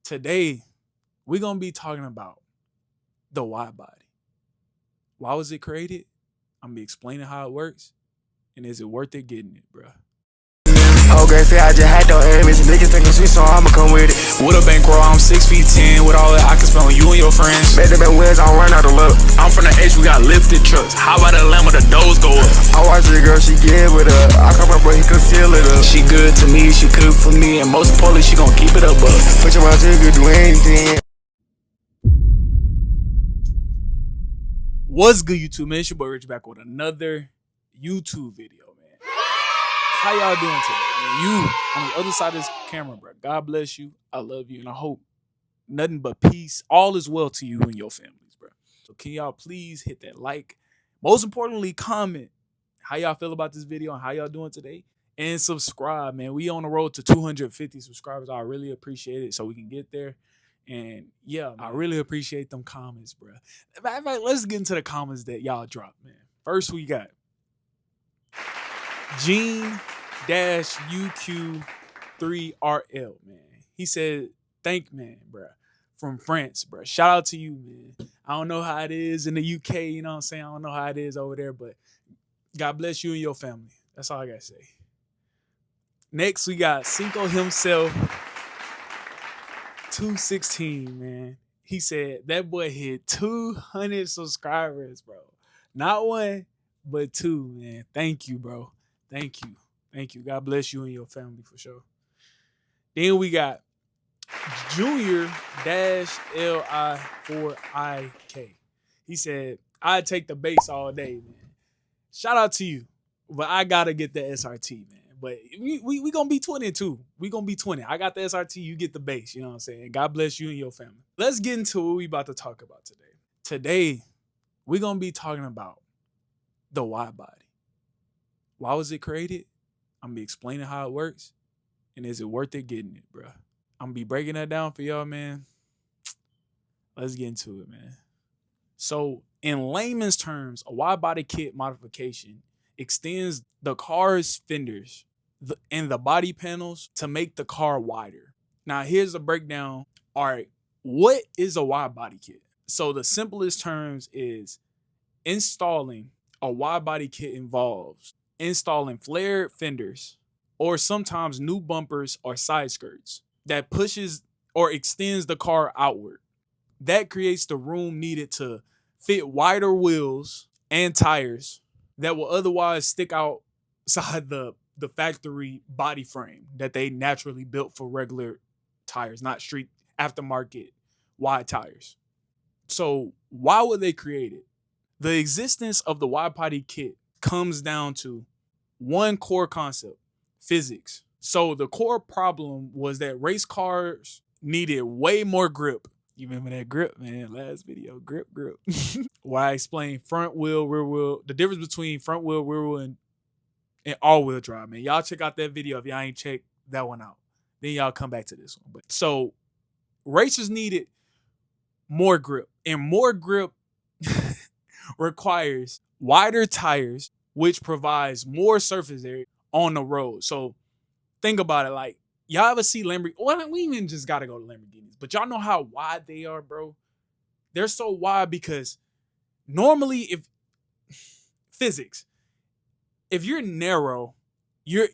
Today, we're going to be talking about the Widebody. Why was it created? I'm going to be explaining how it works. And is it worth it getting it, bro? Oh, great fit, I just had no enemies. Niggas thinking sweet, so I'ma come with it. With a bankroll, I'm 6'10". With all that I can spend on you and your friends. Made them wins, I don't run out of luck. I'm from the H, we got lifted trucks. How about a lamb with the doors go up? I watch this girl, she get with her. I come up, but he conceal it up. She good to me, she cook for me. And most importantly, she gon' keep it up. Put your mouth to you, do anything. What's good, YouTube, man? It's your boy Rich back with another YouTube video, man. How y'all doing today? Man, you on the other side of this camera, bro. God bless you. I love you, and I hope nothing but peace. All is well to you and your families, bro. So can y'all please hit that like? Most importantly, comment how y'all feel about this video and how y'all doing today. And subscribe, man. We on the road to 250 subscribers. I really appreciate it so we can get there. And yeah, I really appreciate them comments, bro. In fact, let's get into the comments that y'all dropped, man. First, we got Gene-UQ3RL, man. He said, thank man, bro, from France, bro. Shout out to you, man. I don't know how it is in the UK, you know what I'm saying? I don't know how it is over there, but God bless you and your family. That's all I got to say. Next, we got Cinco himself, 216, man. He said that boy hit 200 subscribers, bro. Not one, but two, man. Thank you, bro. Thank you. Thank you. God bless you and your family for sure. Then we got Junior-Li4IK. He said, I'd take the base all day, man. Shout out to you. But I gotta get the SRT, man. But we gonna be 20 too. We gonna be 20. I got the SRT, you get the base. You know what I'm saying? God bless you and your family. Let's get into what we about to talk about today. Today, we're gonna be talking about the Widebody. Why was it created? I'm gonna be explaining how it works. And is it worth it getting it, bro? I'm gonna be breaking that down for y'all, man. Let's get into it, man. So, in layman's terms, a Widebody kit modification extends the car's fenders and the body panels to make the car wider. Now, here's a breakdown. All right, what is a Widebody kit? So, the simplest terms is installing a Widebody kit involves installing flared fenders or sometimes new bumpers or side skirts that pushes or extends the car outward. That creates the room needed to fit wider wheels and tires that will otherwise stick outside the factory body frame that they naturally built for regular tires, not street aftermarket wide tires. So why would they create it? The existence of the Widebody kit comes down to one core concept: physics. So the core problem was that race cars needed way more grip. You remember that grip, man? Last video, grip. Where I explained front wheel, rear wheel, the difference between front wheel, rear wheel, and all-wheel drive, man. Y'all check out that video if y'all ain't checked that one out. Then y'all come back to this one. But so racers needed more grip, and more grip requires wider tires, which provides more surface area on the road. So think about it, like, y'all ever see Lamborghini? Well, we even just gotta go to Lamborghinis, but y'all know how wide they are, bro. They're so wide because normally, if physics, if you're narrow, you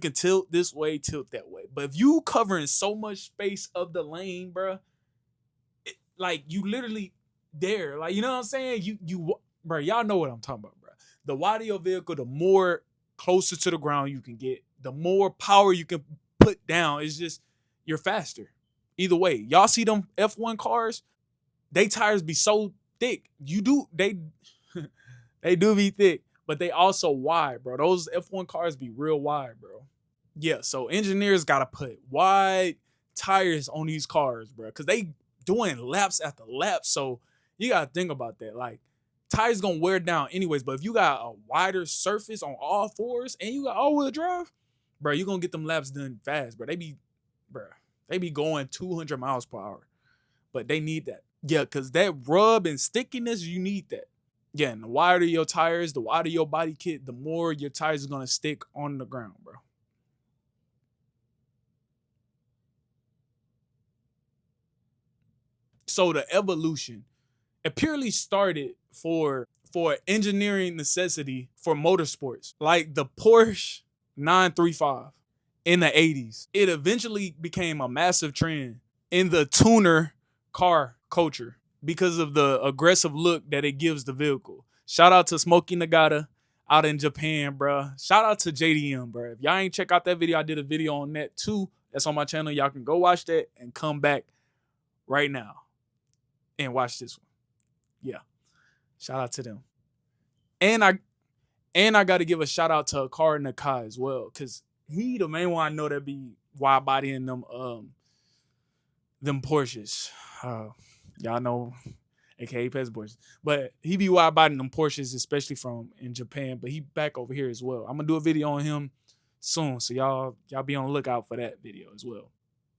can tilt this way, tilt that way. But if you covering so much space of the lane, bro, like you literally there, like, you know what I'm saying? Bro, y'all know what I'm talking about, bro. The wider your vehicle, the more closer to the ground you can get, the more power you can put down. It's just, you're faster. Either way, y'all see them F1 cars, they tires be so thick. They do be thick, but they also wide, bro. Those F1 cars be real wide, bro. Yeah, so engineers gotta put wide tires on these cars, bro, because they doing laps after laps. So you gotta think about that. Like, tires gonna wear down anyways, but if you got a wider surface on all fours and you got all-wheel drive, bro, you gonna get them laps done fast, bro. They be going 200 miles per hour, but they need that. Yeah, because that rub and stickiness, you need that. Yeah, and the wider your tires, the wider your body kit, the more your tires are going to stick on the ground, bro. So the evolution, it purely started for engineering necessity for motorsports, like the Porsche 935 in the 80s. It eventually became a massive trend in the tuner car culture because of the aggressive look that it gives the vehicle. Shout out to Smokey Nagata out in Japan, bro. Shout out to JDM, bro. If y'all ain't check out that video, I did a video on that too. That's on my channel. Y'all can go watch that and come back right now and watch this one. Yeah. Shout out to them. And I got to give a shout out to Akari Nakai as well, because he the main one I know that be wide bodying them Porsches. Y'all know, aka Pez Porsches. But he be wide bodying them Porsches, especially from in Japan. But he back over here as well. I'm gonna do a video on him soon, so y'all be on the lookout for that video as well.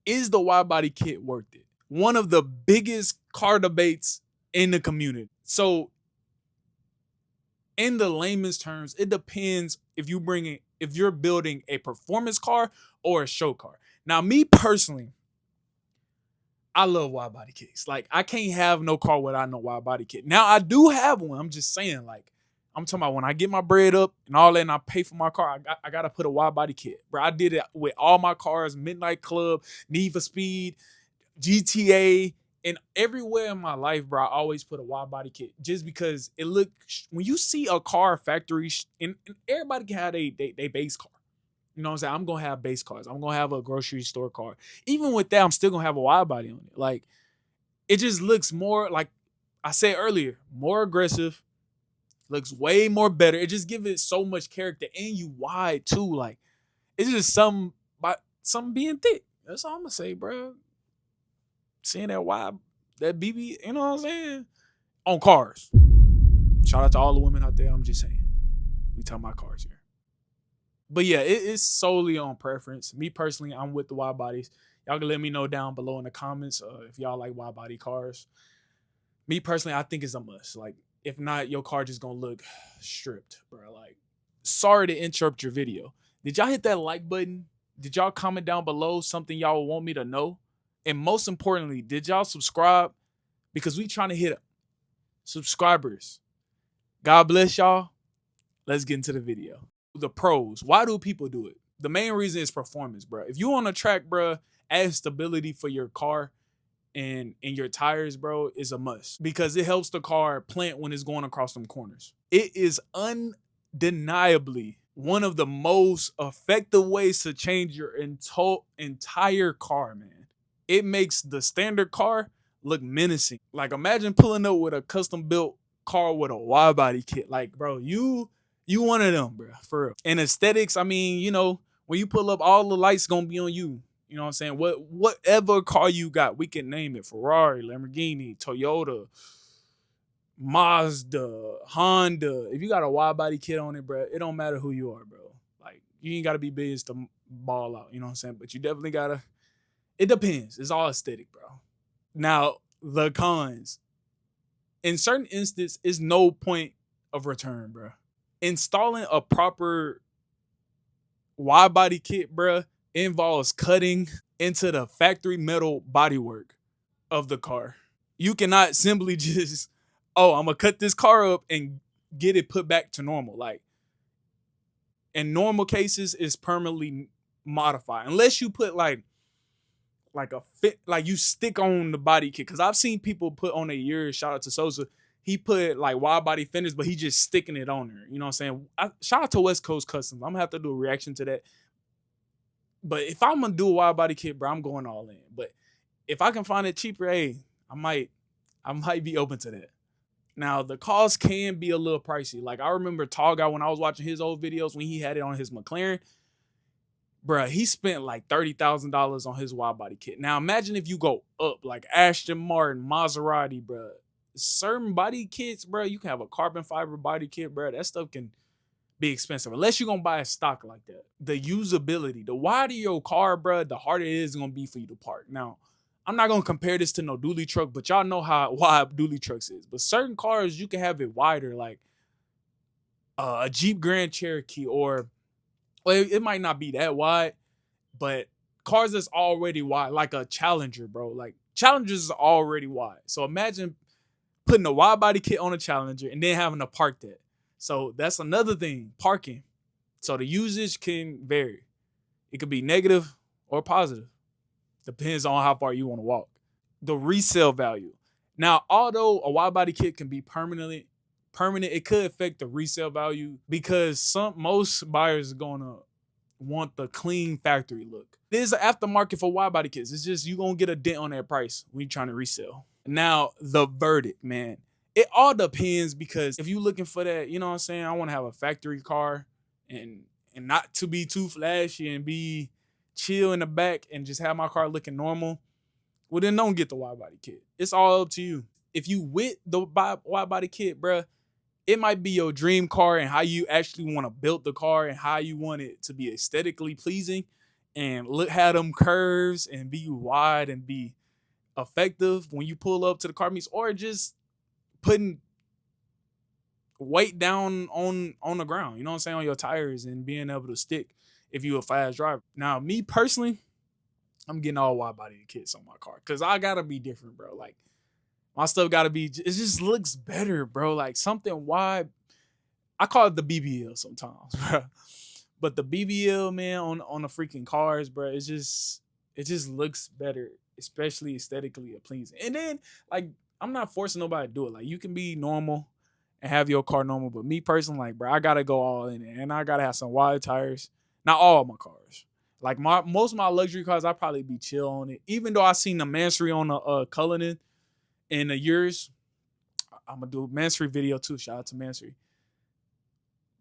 Is the wide body kit worth it? One of the biggest car debates in the community. So, in the layman's terms, it depends if you're building a performance car or a show car. Now, me personally, I love wide body kits. Like, I can't have no car without no wide body kit. Now, I do have one. I'm just saying, like, I'm talking about when I get my bread up and all that and I pay for my car, I got to put a wide body kit. Bro, I did it with all my cars, Midnight Club, Need for Speed, GTA, and everywhere in my life, bro, I always put a wide body kit just because it look, when you see a car factory, and everybody can have they base car. You know what I'm saying? I'm going to have base cars. I'm going to have a grocery store car. Even with that, I'm still going to have a wide body on it. Like, it just looks more, like I said earlier, more aggressive, looks way more better. It just gives it so much character, and you wide too. Like, it's just something being thick. That's all I'm going to say, bro. Seeing that wide, that BB, you know what I'm saying? On cars. Shout out to all the women out there. I'm just saying. We talking about cars here. But yeah, it's solely on preference. Me personally, I'm with the wide bodies. Y'all can let me know down below in the comments if y'all like wide body cars. Me personally, I think it's a must. Like, if not, your car just gonna look stripped, bro. Like, sorry to interrupt your video. Did y'all hit that like button? Did y'all comment down below something y'all want me to know? And most importantly, did y'all subscribe? Because we trying to hit subscribers. God bless y'all. Let's get into the video. The pros. Why do people do it? The main reason is performance, bro. If you on a track, bro, add stability for your car and your tires, bro, is a must. Because it helps the car plant when it's going across them corners. It is undeniably one of the most effective ways to change your entire car, man. It makes the standard car look menacing. Like, imagine pulling up with a custom built car with a wide body kit. Like, bro, you one of them, bro, for real. And aesthetics, I mean, you know, when you pull up, all the lights gonna be on you. You know what I'm saying? Whatever car you got, we can name it. Ferrari, Lamborghini, Toyota, Mazda, Honda. If you got a wide body kit on it, bro, it don't matter who you are, bro. Like, you ain't gotta be big to ball out. You know what I'm saying? But you definitely gotta. It depends. It's all aesthetic, bro. Now, the cons. In certain instances, is no point of return, bro. Installing a proper wide body kit, bro, involves cutting into the factory metal bodywork of the car. You cannot simply just, I'm going to cut this car up and get it put back to normal. Like, in normal cases, it's permanently modified. Unless you put like a fit, like you stick on the body kit. Because I've seen people put on a year, shout out to Sosa, he put like wide body fenders, but he just sticking it on there. You know what I'm saying? Shout out to West Coast Customs. I'm going to have to do a reaction to that. But if I'm going to do a wide body kit, bro, I'm going all in. But if I can find it cheaper, hey, I might be open to that. Now, the cost can be a little pricey. Like, I remember Tall Guy, when I was watching his old videos, when he had it on his McLaren, bro, he spent like $30,000 on his wide body kit. Now, imagine if you go up, like Aston Martin, Maserati, bro. Certain body kits, bro, you can have a carbon fiber body kit, bro. That stuff can be expensive unless you're going to buy a stock like that. The usability, the wider your car, bro, the harder it is going to be for you to park. Now, I'm not going to compare this to no dually truck, but y'all know how wide dually trucks is. But certain cars, you can have it wider, like a Jeep Grand Cherokee, or well, it might not be that wide, but cars that's already wide, like a Challenger, bro. Like Challengers is already wide. So imagine putting a wide body kit on a Challenger and then having to park that. So that's another thing, parking. So the usage can vary. It could be negative or positive. Depends on how far you want to walk. The resale value. Now, although a wide body kit can be permanent, it could affect the resale value because most buyers are gonna want the clean factory look. There's an aftermarket for wide body kits. It's just you gonna get a dent on that price when you're trying to resell. Now, the verdict, man. It all depends because if you're looking for that, you know what I'm saying? I want to have a factory car and not to be too flashy and be chill in the back and just have my car looking normal. Well, then don't get the wide body kit. It's all up to you. If you with the wide body kit, bruh, it might be your dream car and how you actually want to build the car and how you want it to be aesthetically pleasing and look how them curves and be wide and be effective when you pull up to the car meets, or just putting weight down on the ground, you know what I'm saying, on your tires and being able to stick if you're a fast driver. Now, me personally, I'm getting all wide body kits on my car because I gotta be different, bro. Like my stuff gotta be, it just looks better, bro. Like something wide. I call it the BBL sometimes, bro. But the BBL, man, on the freaking cars, bro, it just looks better, especially aesthetically pleasing. And then, like, I'm not forcing nobody to do it. Like, you can be normal and have your car normal, but me personally, like, bro, I gotta go all in it, and I gotta have some wide tires. Not all of my cars. Like most of my luxury cars, I probably be chill on it. Even though I seen the Mansory on the Cullinan in the years, I'm gonna do a Mansory video too. Shout out to Mansory.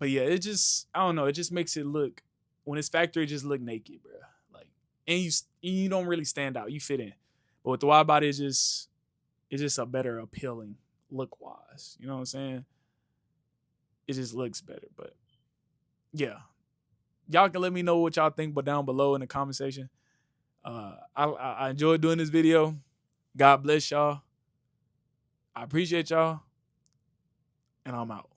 But yeah, it just, I don't know. It just makes it look, when it's factory, it just look naked, bro. Like, and you don't really stand out. You fit in. But with the wide body, it's just a better appealing look wise. You know what I'm saying? It just looks better. But yeah. Y'all can let me know what y'all think, but down below in the comment section. I enjoyed doing this video. God bless y'all. I appreciate y'all. And I'm out.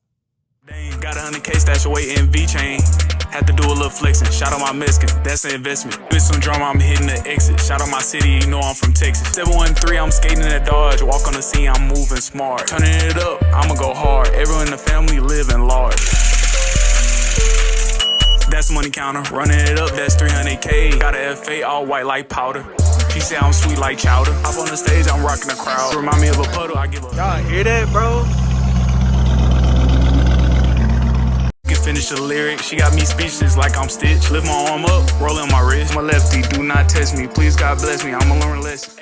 Dang, got 100K stash away in V-Chain. Had to do a little flexing. Shout out my Mexican, that's an investment. With some drama, I'm hitting the exit. Shout out my city, you know I'm from Texas. 713, I'm skating in a Dodge. Walk on the scene, I'm moving smart. Turning it up, I'ma go hard. Everyone in the family living large. That's money counter, running it up, that's 300K. Got a FA all white like powder. She say I'm sweet like chowder. Hop on the stage, I'm rocking the crowd. Remind me of a puddle, I give up. Y'all hear that, bro? You can finish the lyric, she got me speechless like I'm Stitch. Lift my arm up, rolling my wrist. My lefty, do not test me, please God bless me, I'ma learn a lesson.